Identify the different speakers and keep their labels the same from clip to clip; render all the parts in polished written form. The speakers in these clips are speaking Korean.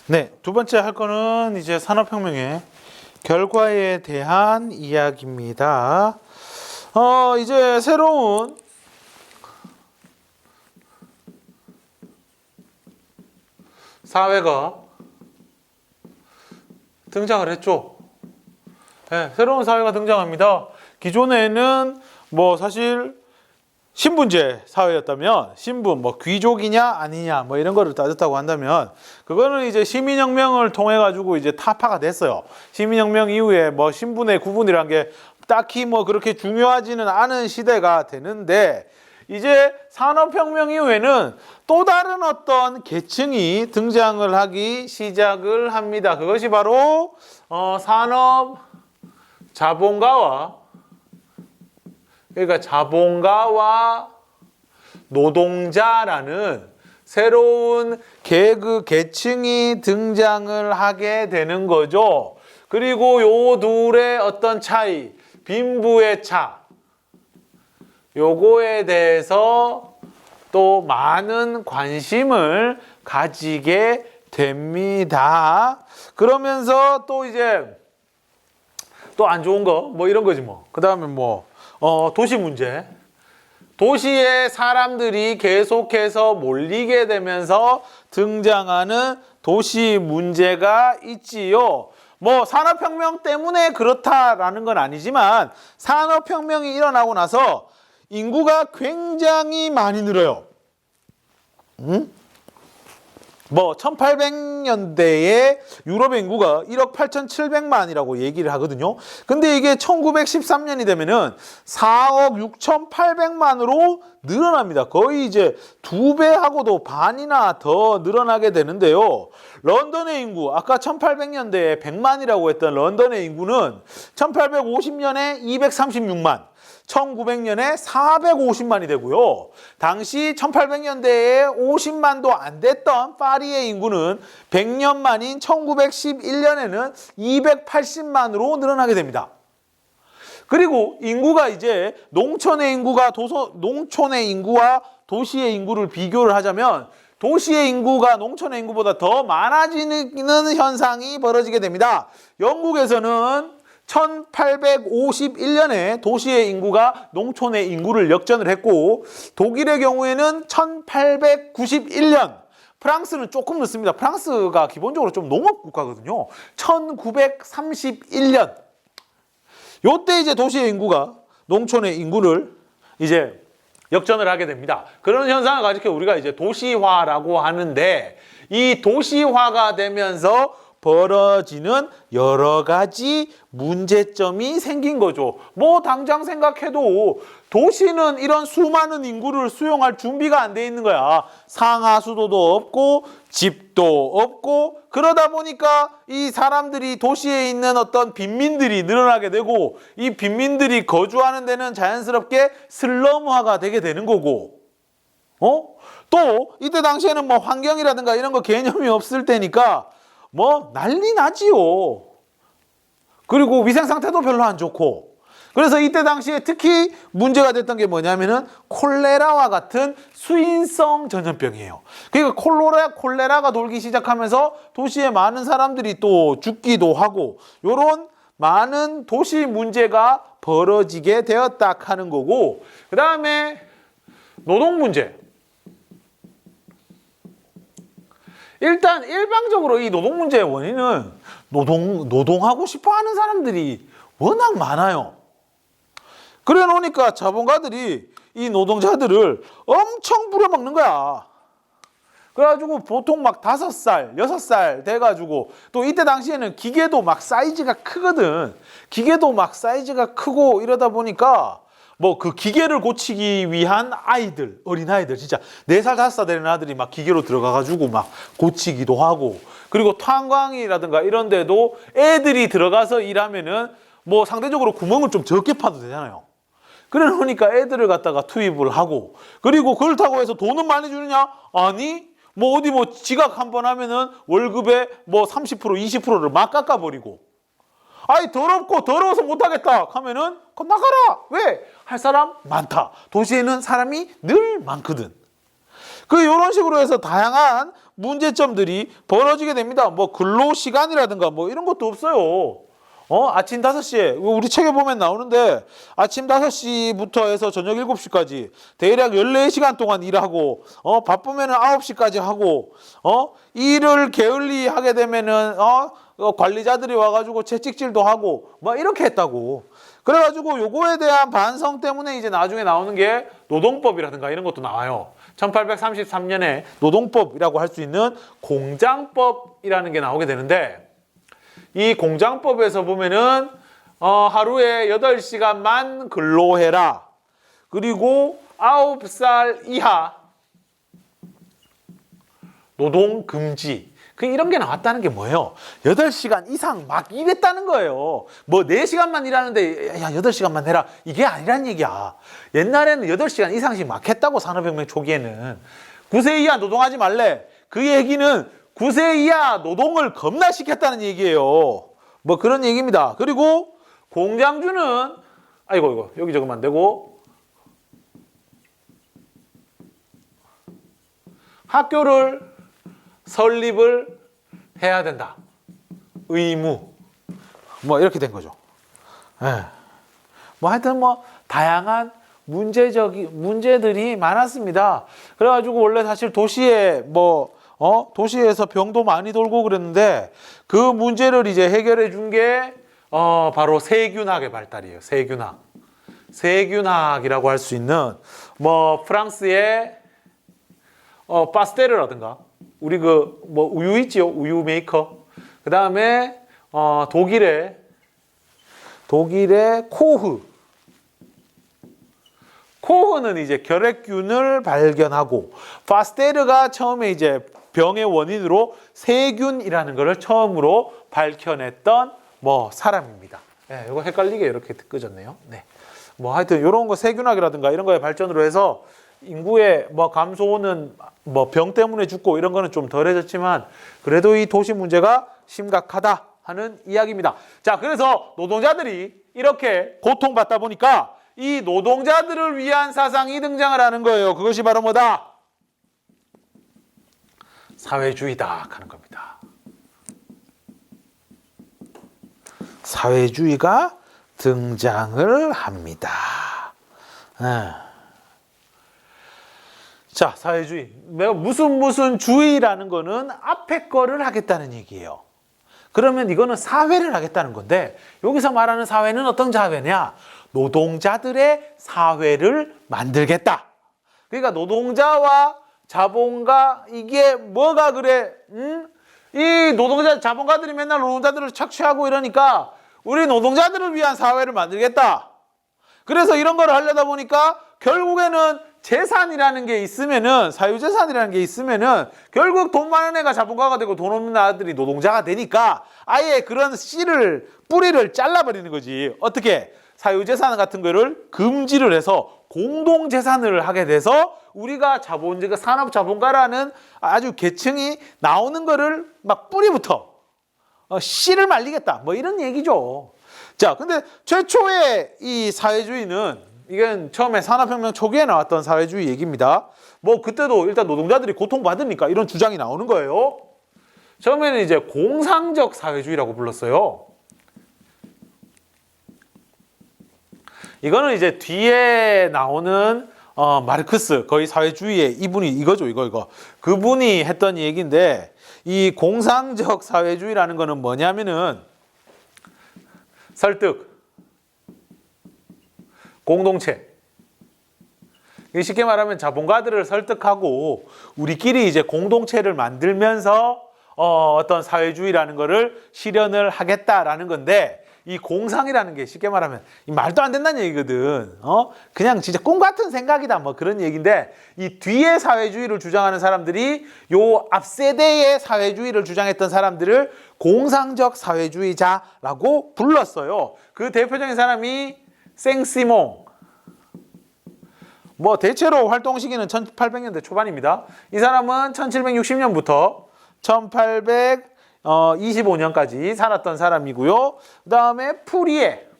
Speaker 1: 네, 두 번째 할 거는 이제 산업혁명의 결과에 대한 이야기입니다. 이제 새로운 사회가 등장을 했죠. 네, 새로운 사회가 등장합니다. 기존에는 뭐 사실 신분제 사회였다면 신분, 뭐 귀족이냐 아니냐 뭐 이런 거를 따졌다고 한다면 그거는 이제 시민혁명을 통해 가지고 이제 타파가 됐어요. 시민혁명 이후에 뭐 신분의 구분이란 게 딱히 뭐 그렇게 중요하지는 않은 시대가 되는데 이제 산업혁명 이후에는 또 다른 어떤 계층이 등장을 하기 시작을 합니다. 그것이 바로 산업 자본가와 그러니까 자본가와 노동자라는 새로운 계층이 등장을 하게 되는 거죠. 그리고 요 둘의 어떤 차이, 빈부의 차, 요거에 대해서 또 많은 관심을 가지게 됩니다. 그러면서 또 이제 또 안 좋은 거 뭐 이런 거지 뭐. 그 다음에 뭐 도시 문제. 도시에 사람들이 계속해서 몰리게 되면서 등장하는 도시 문제가 있지요. 뭐 산업혁명 때문에 그렇다라는 건 아니지만 산업혁명이 일어나고 나서 인구가 굉장히 많이 늘어요. 뭐 1800년대에 유럽의 인구가 1억 8,700만이라고 얘기를 하거든요. 근데 이게 1913년이 되면은 4억 6,800만으로 늘어납니다. 거의 이제 2배하고도 반이나 더 늘어나게 되는데요. 런던의 인구, 아까 1800년대에 100만이라고 했던 런던의 인구는 1850년에 236만, 1900년에 450만이 되고요. 당시 1800년대에 50만도 안 됐던 파리의 인구는 100년 만인 1911년에는 280만으로 늘어나게 됩니다. 그리고 인구가 이제 농촌의 인구와 도시의 인구를 비교를 하자면 도시의 인구가 농촌의 인구보다 더 많아지는 현상이 벌어지게 됩니다. 영국에서는 1851년에 도시의 인구가 농촌의 인구를 역전을 했고 독일의 경우에는 1891년, 프랑스는 조금 늦습니다. 프랑스가 기본적으로 좀 농업 국가거든요. 1931년 요때 이제 도시의 인구가 농촌의 인구를 이제 역전을 하게 됩니다. 그런 현상을 가지고 우리가 이제 도시화라고 하는데 이 도시화가 되면서 벌어지는 여러 가지 문제점이 생긴 거죠. 뭐 당장 생각해도 도시는 이런 수많은 인구를 수용할 준비가 안 돼 있는 거야. 상하수도도 없고 집도 없고 그러다 보니까 이 사람들이 도시에 있는 어떤 빈민들이 늘어나게 되고 이 빈민들이 거주하는 데는 자연스럽게 슬럼화가 되게 되는 거고 또 이때 당시에는 뭐 환경이라든가 이런 거 개념이 없을 때니까 뭐 난리 나지요. 그리고 위생 상태도 별로 안 좋고 그래서 이때 당시에 특히 문제가 됐던 게 뭐냐면은 콜레라와 같은 수인성 전염병이에요. 그러니까 콜레라가 돌기 시작하면서 도시에 많은 사람들이 또 죽기도 하고 요런 많은 도시 문제가 벌어지게 되었다 하는 거고 그 다음에 노동 문제. 일단 일방적으로 이 노동 문제의 원인은 노동하고 싶어 하는 사람들이 워낙 많아요. 그래 놓으니까 자본가들이 이 노동자들을 엄청 부려먹는 거야. 그래가지고 보통 막 5살, 6살 돼가지고 또 이때 당시에는 기계도 막 사이즈가 크거든. 기계도 막 사이즈가 크고 이러다 보니까 뭐 그 기계를 고치기 위한 아이들, 어린아이들 진짜 4살, 5살 되는 아들이 막 기계로 들어가가지고 막 고치기도 하고 그리고 탄광이라든가 이런 데도 애들이 들어가서 일하면은 뭐 상대적으로 구멍을 좀 적게 파도 되잖아요. 그래 놓으니까 애들을 갖다가 투입을 하고 그리고 그렇다고 해서 돈은 많이 주느냐? 아니 뭐 어디 뭐 지각 한번 하면은 월급의 뭐 30%, 20%를 막 깎아버리고 아이 더럽고 더러워서 못하겠다 하면은 나가라. 왜? 할 사람 많다. 도시에는 사람이 늘 많거든. 이런 식으로 해서 다양한 문제점들이 벌어지게 됩니다. 뭐 근로 시간이라든가 뭐 이런 것도 없어요. 아침 5시에 우리 책에 보면 나오는데 아침 5시부터 해서 저녁 7시까지 대략 14시간 동안 일하고 바쁘면은 9시까지 하고 일을 게을리 하게 되면은 관리자들이 와가지고 채찍질도 하고 뭐 이렇게 했다고. 그래가지고 요거에 대한 반성 때문에 이제 나중에 나오는 게 노동법이라든가 이런 것도 나와요. 1833년에 노동법이라고 할 수 있는 공장법이라는 게 나오게 되는데 이 공장법에서 보면은 하루에 8시간만 근로해라. 그리고 9살 이하 노동 금지. 이런 게 나왔다는 게 뭐예요? 8시간 이상 막 일했다는 거예요. 뭐 4시간만 일하는데 야 8시간만 해라. 이게 아니란 얘기야. 옛날에는 8시간 이상씩 막 했다고 산업혁명 초기에는. 9세 이하 노동하지 말래. 그 얘기는 9세 이하 노동을 겁나 시켰다는 얘기예요. 뭐 그런 얘기입니다. 그리고 공장주는 이거 여기 적으면 안 되고 학교를 설립을 해야 된다. 의무. 뭐 이렇게 된 거죠. 예. 뭐 하여튼 뭐 다양한 문제들이 많았습니다. 그래가지고 원래 사실 도시에 도시에서 병도 많이 돌고 그랬는데 그 문제를 이제 해결해 준 게 바로 세균학의 발달이에요. 세균학이라고 할 수 있는 뭐 프랑스의 파스테르라든가 우리 우유 있지요? 우유 메이커. 그 다음에 독일의 코흐는 이제 결핵균을 발견하고 파스테르가 처음에 이제 병의 원인으로 세균이라는 것을 처음으로 밝혀냈던 사람입니다. 네, 이거 헷갈리게 이렇게 끄졌네요. 네. 뭐 하여튼 이런 거 세균학이라든가 이런 거의 발전으로 해서 인구의 감소는 병 때문에 죽고 이런 거는 좀 덜해졌지만 그래도 이 도시 문제가 심각하다 하는 이야기입니다. 자, 그래서 노동자들이 이렇게 고통받다 보니까 이 노동자들을 위한 사상이 등장을 하는 거예요. 그것이 바로 뭐다? 사회주의다 하는 겁니다. 사회주의가 등장을 합니다. 자, 사회주의. 내가 무슨 주의라는 거는 앞에 거를 하겠다는 얘기예요. 그러면 이거는 사회를 하겠다는 건데 여기서 말하는 사회는 어떤 사회냐? 노동자들의 사회를 만들겠다. 그러니까 노동자와 자본가 이게 뭐가 그래? 이 노동자 자본가들이 맨날 노동자들을 착취하고 이러니까 우리 노동자들을 위한 사회를 만들겠다. 그래서 이런 걸 하려다 보니까 결국에는 재산이라는 게 있으면은 사유재산이라는 게 있으면은 결국 돈 많은 애가 자본가가 되고 돈 없는 아들이 노동자가 되니까 아예 그런 뿌리를 잘라버리는 거지. 어떻게? 사유재산 같은 거를 금지를 해서 공동재산을 하게 돼서 우리가 산업자본가라는 아주 계층이 나오는 거를 막 뿌리부터 씨를 말리겠다. 뭐 이런 얘기죠. 자, 근데 최초의 이 사회주의는 이건 처음에 산업혁명 초기에 나왔던 사회주의 얘기입니다. 그때도 일단 노동자들이 고통받으니까 이런 주장이 나오는 거예요. 처음에는 이제 공상적 사회주의라고 불렀어요. 이거는 이제 뒤에 나오는 마르크스 거의 사회주의의 이분이 이거죠. 이거. 그분이 했던 얘기인데 이 공상적 사회주의라는 거는 뭐냐면은 설득, 공동체. 쉽게 말하면 자본가들을 설득하고 우리끼리 이제 공동체를 만들면서 어떤 사회주의라는 거를 실현을 하겠다라는 건데 이 공상이라는 게 쉽게 말하면 말도 안 된다는 얘기거든. 그냥 진짜 꿈 같은 생각이다. 뭐 그런 얘기인데 이 뒤에 사회주의를 주장하는 사람들이 요 앞 세대의 사회주의를 주장했던 사람들을 공상적 사회주의자라고 불렀어요. 그 대표적인 사람이 생시몽. 대체로 활동 시기는 1800년대 초반입니다. 이 사람은 1760년부터 1825년까지 살았던 사람이고요. 그 다음에 푸리에는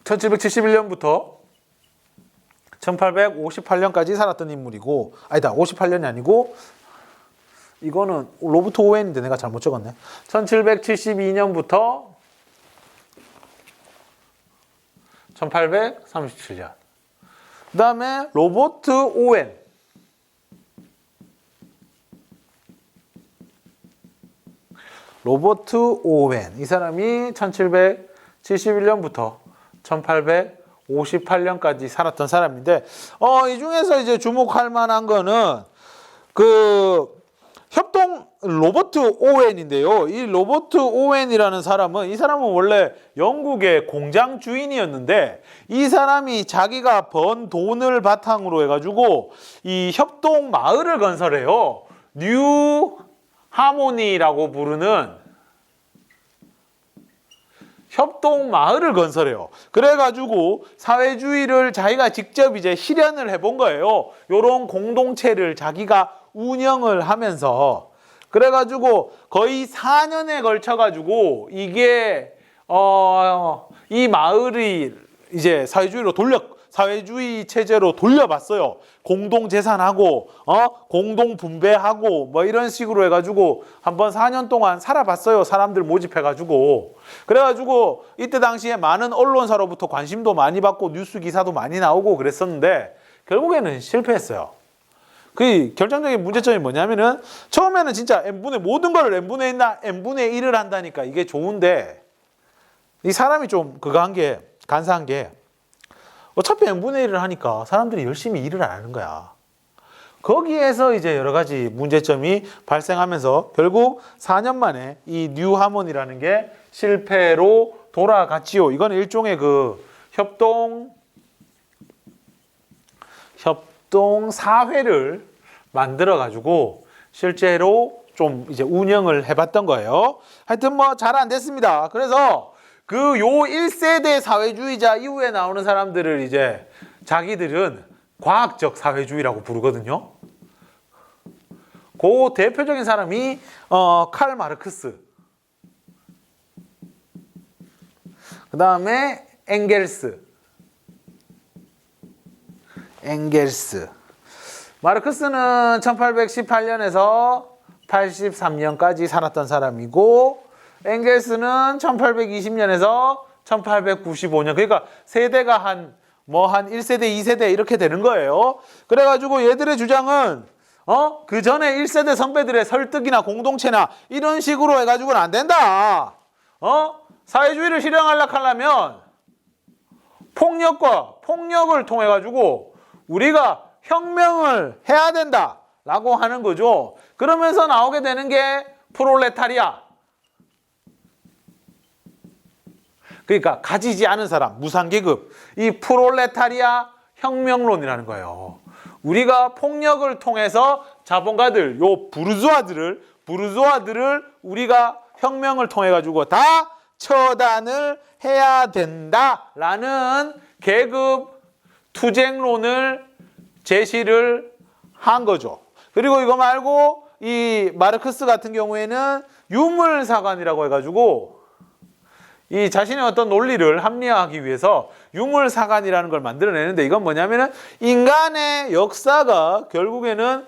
Speaker 1: 1771년부터 1858년까지 살았던 인물이고, 아니다, 58년이 아니고 이거는 로버트 오웬인데 내가 잘못 적었네. 1772년부터 1837년. 그 다음에 로버트 오웬. 로버트 오웬. 이 사람이 1771년부터 1858년까지 살았던 사람인데, 이 중에서 이제 주목할 만한 거는 협동 로버트 오웬인데요. 이 로버트 오웬이라는 사람은, 이 사람은 원래 영국의 공장 주인이었는데, 이 사람이 자기가 번 돈을 바탕으로 해가지고 이 협동 마을을 건설해요. 뉴 하모니라고 부르는 협동 마을을 건설해요. 그래가지고 사회주의를 자기가 직접 이제 실현을 해본 거예요. 요런 공동체를 자기가 운영을 하면서. 그래가지고 거의 4년에 걸쳐가지고 이게 이 마을이 이제 사회주의 체제로 돌려봤어요. 공동 재산하고 공동 분배하고 뭐 이런 식으로 해가지고 한번 4년 동안 살아봤어요. 사람들 모집해가지고. 그래가지고 이때 당시에 많은 언론사로부터 관심도 많이 받고 뉴스 기사도 많이 나오고 그랬었는데 결국에는 실패했어요. 그 결정적인 문제점이 뭐냐면은 처음에는 진짜 n분의 모든 걸 n분의 1나 n분의 1을 한다니까 이게 좋은데, 이 사람이 좀 간사한 게 어차피 n분의 1을 하니까 사람들이 열심히 일을 안 하는 거야. 거기에서 이제 여러 가지 문제점이 발생하면서 결국 4년 만에 이 뉴 하모니라는 게 실패로 돌아갔지요. 이건 일종의 협동 사회를 만들어 가지고 실제로 좀 이제 운영을 해봤던 거예요. 하여튼 뭐 잘 안 됐습니다. 그래서 요 1세대 사회주의자 이후에 나오는 사람들을 이제 자기들은 과학적 사회주의라고 부르거든요. 그 대표적인 사람이 칼 마르크스, 그 다음에 엥겔스. 마르크스는 1818년에서 83년까지 살았던 사람이고, 엥겔스는 1820년에서 1895년. 그러니까 세대가 한 1세대, 2세대 이렇게 되는 거예요. 그래가지고 얘들의 주장은 그 전에 1세대 선배들의 설득이나 공동체나 이런 식으로 해가지고는 안 된다. 사회주의를 실현하려고 하려면 폭력을 통해 가지고 우리가 혁명을 해야 된다라고 하는 거죠. 그러면서 나오게 되는 게 프롤레타리아. 그러니까 가지지 않은 사람, 무상계급. 이 프롤레타리아 혁명론이라는 거예요. 우리가 폭력을 통해서 자본가들, 요 부르주아들을 우리가 혁명을 통해 가지고 다 처단을 해야 된다라는 계급 투쟁론을 제시를 한 거죠. 그리고 이거 말고 이 마르크스 같은 경우에는 유물사관이라고 해가지고 이 자신의 어떤 논리를 합리화하기 위해서 유물사관이라는 걸 만들어내는데, 이건 뭐냐면은 인간의 역사가 결국에는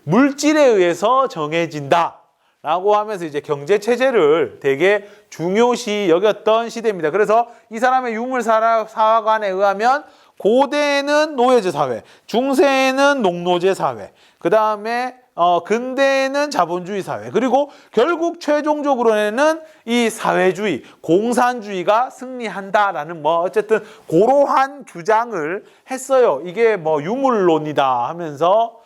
Speaker 1: 물질에 의해서 정해진다 라고 하면서 이제 경제체제를 되게 중요시 여겼던 시대입니다. 그래서 이 사람의 유물사관에 의하면 고대에는 노예제 사회, 중세에는 농노제 사회, 그 다음에 근대에는 자본주의 사회, 그리고 결국 최종적으로는 이 사회주의, 공산주의가 승리한다라는 어쨌든 고러한 주장을 했어요. 이게 유물론이다 하면서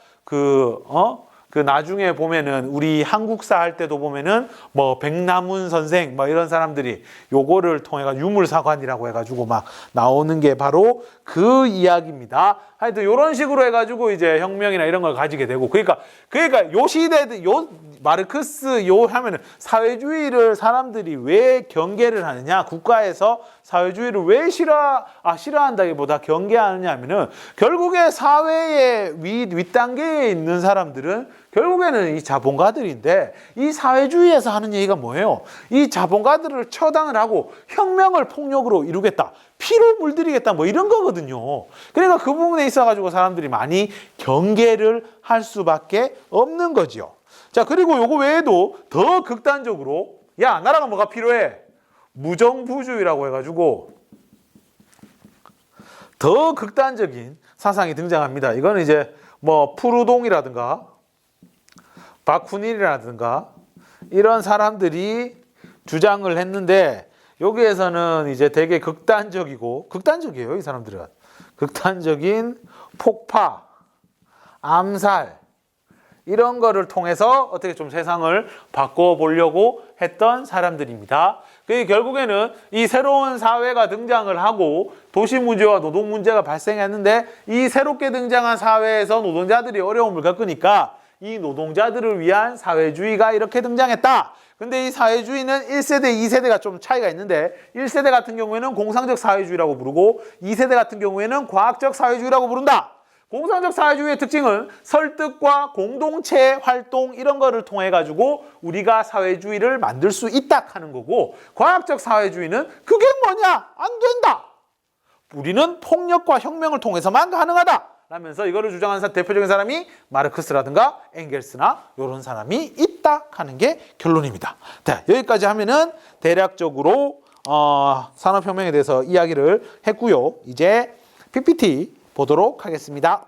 Speaker 1: 나중에 보면은 우리 한국사 할 때도 보면은 백남훈 선생 이런 사람들이 요거를 통해가 유물사관이라고 해가지고 막 나오는 게 바로 그 이야기입니다. 하여튼 요런 식으로 해가지고 이제 혁명이나 이런 걸 가지게 되고, 그러니까 요 시대 마르크스 하면은 사회주의를 사람들이 왜 경계를 하느냐, 국가에서 사회주의를 왜 싫어한다기보다 경계하느냐 하면은 결국에 사회의 윗단계에 있는 사람들은 결국에는 이 자본가들인데 이 사회주의에서 하는 얘기가 뭐예요? 이 자본가들을 처단을 하고 혁명을 폭력으로 이루겠다. 피로 물들이겠다. 뭐 이런 거거든요. 그러니까 그 부분에 있어가지고 사람들이 많이 경계를 할 수밖에 없는 거지요. 자, 그리고 요거 외에도 더 극단적으로 야, 나라가 뭐가 필요해? 무정부주의라고 해가지고 더 극단적인 사상이 등장합니다. 이거는 이제 뭐 푸르동이라든가 바쿠닐이라든가 이런 사람들이 주장을 했는데 여기에서는 이제 되게 극단적이에요, 이 사람들은. 극단적인 폭파, 암살 이런 거를 통해서 어떻게 좀 세상을 바꿔보려고 했던 사람들입니다. 결국에는 이 새로운 사회가 등장을 하고 도시 문제와 노동 문제가 발생했는데 이 새롭게 등장한 사회에서 노동자들이 어려움을 겪으니까 이 노동자들을 위한 사회주의가 이렇게 등장했다. 근데 이 사회주의는 1세대, 2세대가 좀 차이가 있는데 1세대 같은 경우에는 공상적 사회주의라고 부르고 2세대 같은 경우에는 과학적 사회주의라고 부른다. 공상적 사회주의의 특징은 설득과 공동체 활동 이런 거를 통해 가지고 우리가 사회주의를 만들 수 있다 하는 거고 과학적 사회주의는 그게 뭐냐? 안 된다. 우리는 폭력과 혁명을 통해서만 가능하다. 라면서 이거를 주장하는 대표적인 사람이 마르크스라든가 엥겔스나 이런 사람이 있다 하는 게 결론입니다. 자, 여기까지 하면은 대략적으로 산업혁명에 대해서 이야기를 했고요. 이제 PPT 보도록 하겠습니다.